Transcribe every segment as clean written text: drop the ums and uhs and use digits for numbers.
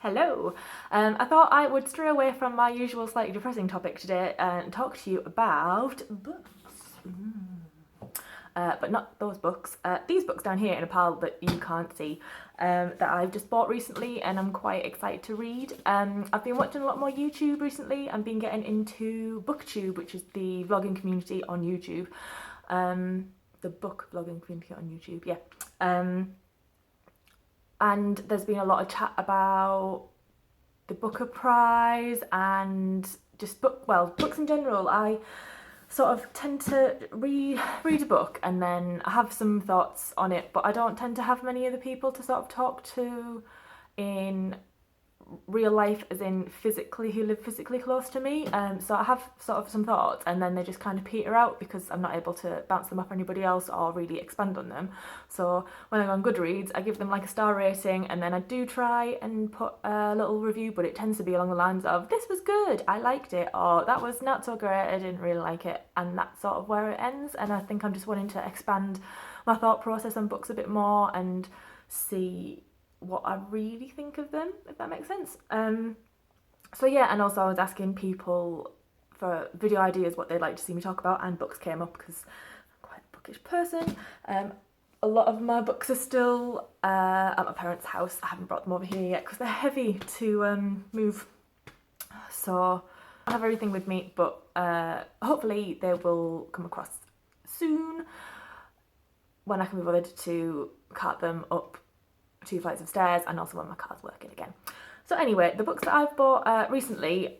Hello. I thought I would stray away from my usual slightly depressing topic today and talk to you about books. But not those books. These books down here in a pile that you can't see that I've just bought recently and I'm quite excited to read. I've been watching a lot more YouTube recently. I've been getting into BookTube, which is the vlogging community on YouTube. The book vlogging community on YouTube, yeah. And there's been a lot of chat about the Booker Prize and just books in general. I sort of tend to read a book and then I have some thoughts on it, but I don't tend to have many other people to sort of talk to in real life, as in physically, who live physically close to me. So I have sort of some thoughts and then they just kind of peter out because I'm not able to bounce them off anybody else or really expand on them. So when I go on Goodreads, I give them like a star rating and then I do try and put a little review, but it tends to be along the lines of, this was good, I liked it, or that was not so great, I didn't really like it, and that's sort of where it ends. And I think I'm just wanting to expand my thought process on books a bit more and see what I really think of them, if that makes sense. So yeah, and also I was asking people for video ideas what they'd like to see me talk about, and books came up because I'm quite a bookish person. A lot of my books are still at my parents' house. I haven't brought them over here yet because they're heavy to move. So I have everything with me, but hopefully they will come across soon when I can be bothered to cart them up 2 flights of stairs, and also when my car's working again. So anyway, the books that I've bought recently,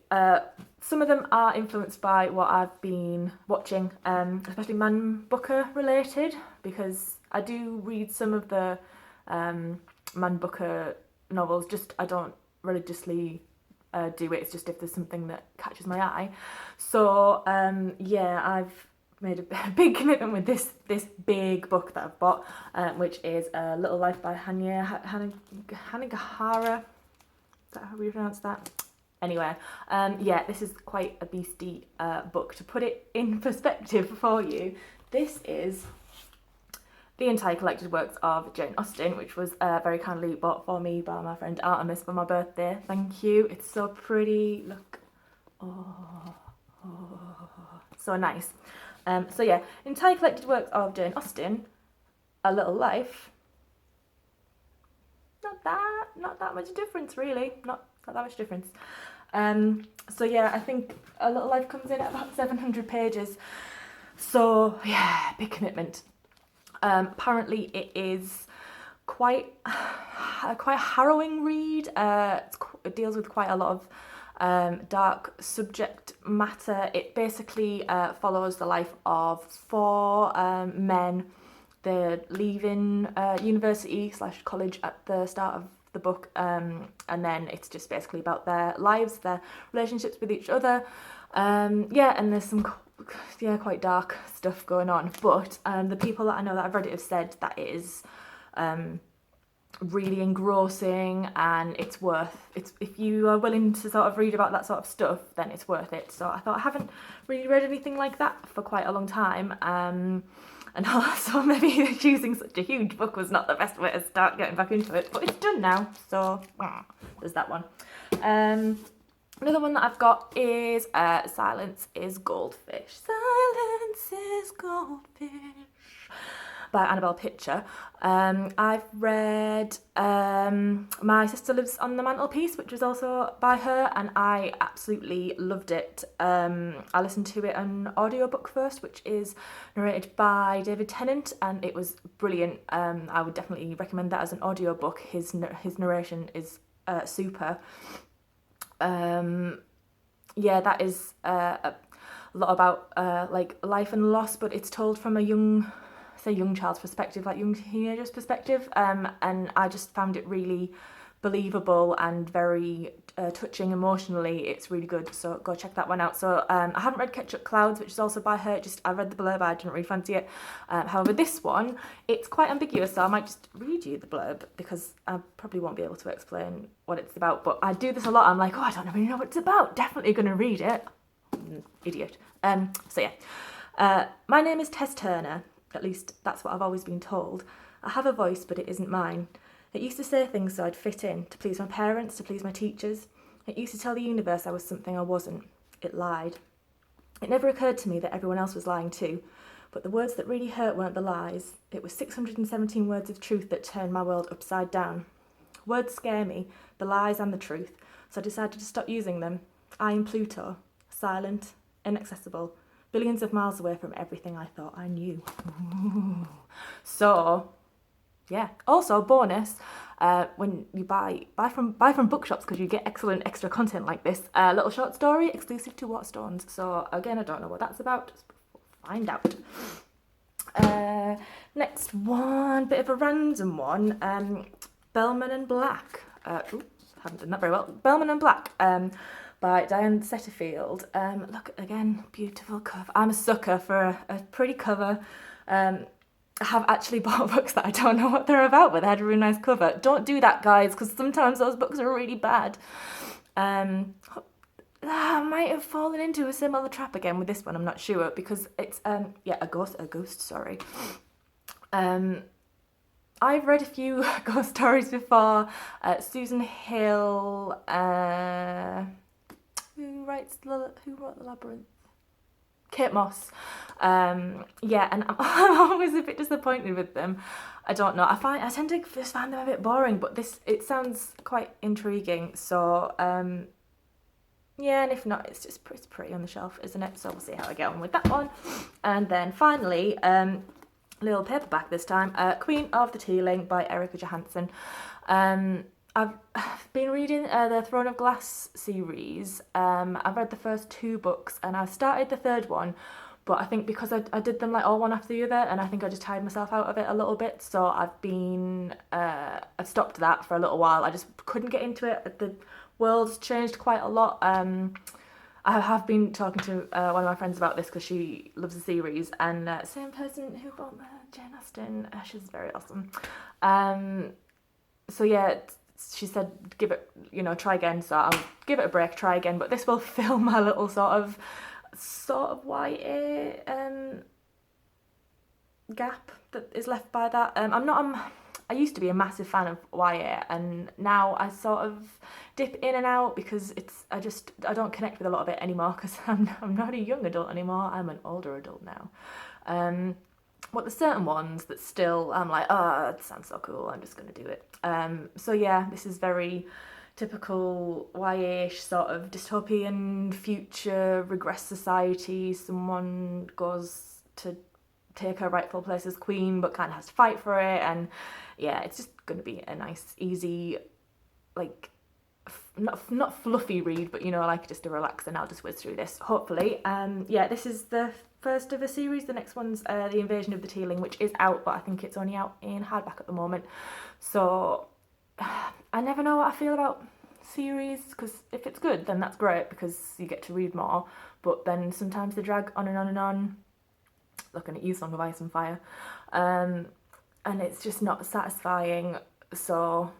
some of them are influenced by what I've been watching, especially Man Booker related, because I do read some of the Man Booker novels, just I don't religiously do it, it's just if there's something that catches my eye. So yeah, I've made a big commitment with this big book that I've bought, which is A Little Life by Hanya, Yahagihara. Is that how we pronounce that? Anyway, yeah, this is quite a beastie book. To put it in perspective for you, this is the entire collected works of Jane Austen, which was very kindly bought for me by my friend Artemis for my birthday. Thank you. It's so pretty. Look. Oh, so nice. So yeah, entire collected works of Jane Austen, A Little Life. Not that much difference really. Not that much difference. So yeah, I think A Little Life comes in at about 700 pages. So yeah, big commitment. Apparently it is quite a harrowing read. It deals with quite a lot of dark subject matter. It basically follows the life of 4 men. They're leaving university / college at the start of the book, and then it's just basically about their lives, their relationships with each other. Yeah, and there's some quite dark stuff going on, but the people that I know that I've read it have said that it is really engrossing, and it's if you are willing to sort of read about that sort of stuff, then it's worth it. So I thought I haven't really read anything like that for quite a long time, and also maybe choosing such a huge book was not the best way to start getting back into it, but it's done now, so there's that one. Another one that I've got is Silence is Goldfish. Silence is Goldfish by Annabel Pitcher. I've read My Sister Lives on the Mantelpiece, which was also by her, and I absolutely loved it. I listened to it on audiobook first, which is narrated by David Tennant, and it was brilliant. I would definitely recommend that as an audiobook. His narration is super. Yeah, that is a lot about like life and loss, but it's told from a young child's perspective, like young teenager's perspective, and I just found it really believable and very touching emotionally. It's really good, so go check that one out. So I haven't read Ketchup Clouds, which is also by her. I read the blurb, I didn't really fancy it. However, this one, it's quite ambiguous, so I might just read you the blurb because I probably won't be able to explain what it's about, but I do this a lot. I'm like, oh, I don't really know what it's about, definitely gonna read it. Idiot. So yeah, my name is Tess Turner. At least that's what I've always been told. I have a voice, but it isn't mine. It used to say things so I'd fit in, to please my parents, to please my teachers. It used to tell the universe I was something I wasn't. It lied. It never occurred to me that everyone else was lying too, but the words that really hurt weren't the lies. It was 617 words of truth that turned my world upside down. Words scare me, the lies and the truth, so I decided to stop using them. I am Pluto, silent, inaccessible, billions of miles away from everything I thought I knew. So, yeah. Also, bonus, when you buy from bookshops, because you get excellent extra content like this, a little short story exclusive to Waterstones. So again, I don't know what that's about. Just find out. Next one, bit of a random one. Bellman and Black. Haven't done that very well. Bellman and Black. By Diane Setterfield. Look, again, beautiful cover. I'm a sucker for a pretty cover. I have actually bought books that I don't know what they're about, but they had a really nice cover. Don't do that, guys, because sometimes those books are really bad. I might have fallen into a similar trap again with this one, I'm not sure, because it's, a ghost, sorry. I've read a few ghost stories before. Susan Hill, who wrote The Labyrinth? Kate Moss. Yeah, and I'm always a bit disappointed with them. I don't know. I tend to just find them a bit boring, but it sounds quite intriguing. So yeah, and if not, it's pretty on the shelf, isn't it? So we'll see how I get on with that one. And then finally, little paperback this time, Queen of the Tealing by Erika Johansen. I've been reading the Throne of Glass series. I've read the first 2 books and I've started the 3rd one, but I think because I did them like all one after the other, and I think I just tired myself out of it a little bit, so I've stopped that for a little while. I just couldn't get into it. The world's changed quite a lot. I have been talking to one of my friends about this because she loves the series, and same person who bought Jane Austen, she's very awesome. So yeah, she said give it, try again, so I'll give it a break, try again, but this will fill my little sort of YA gap that is left by that. I used to be a massive fan of YA, and now I sort of dip in and out because I don't connect with a lot of it anymore because I'm not a young adult anymore, I'm an older adult now. But there's certain ones that still I'm like, oh, it sounds so cool, I'm just going to do it. So yeah, this is very typical YA-ish sort of dystopian future, regress society. Someone goes to take her rightful place as queen but kind of has to fight for it, and yeah, it's just going to be a nice, easy, like, not fluffy read, but like just a relax, and I'll just whiz through this, hopefully. Yeah, this is the first of a series. The next one's The Invasion of the Tealing, which is out, but I think it's only out in hardback at the moment. So I never know what I feel about series, because if it's good, then that's great because you get to read more, but then sometimes they drag on and on and on. Looking at you, Song of Ice and Fire, and it's just not satisfying. So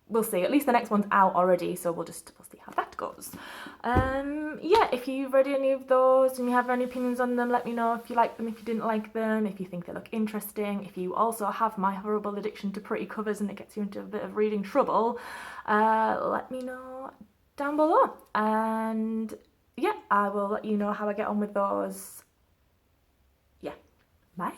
we'll see. At least the next one's out already, so we'll see how that goes. Yeah, if you've read any of those and you have any opinions on them, let me know. If you like them, if you didn't like them, if you think they look interesting, if you also have my horrible addiction to pretty covers and it gets you into a bit of reading trouble, let me know down below. And yeah, I will let you know how I get on with those. Yeah, bye.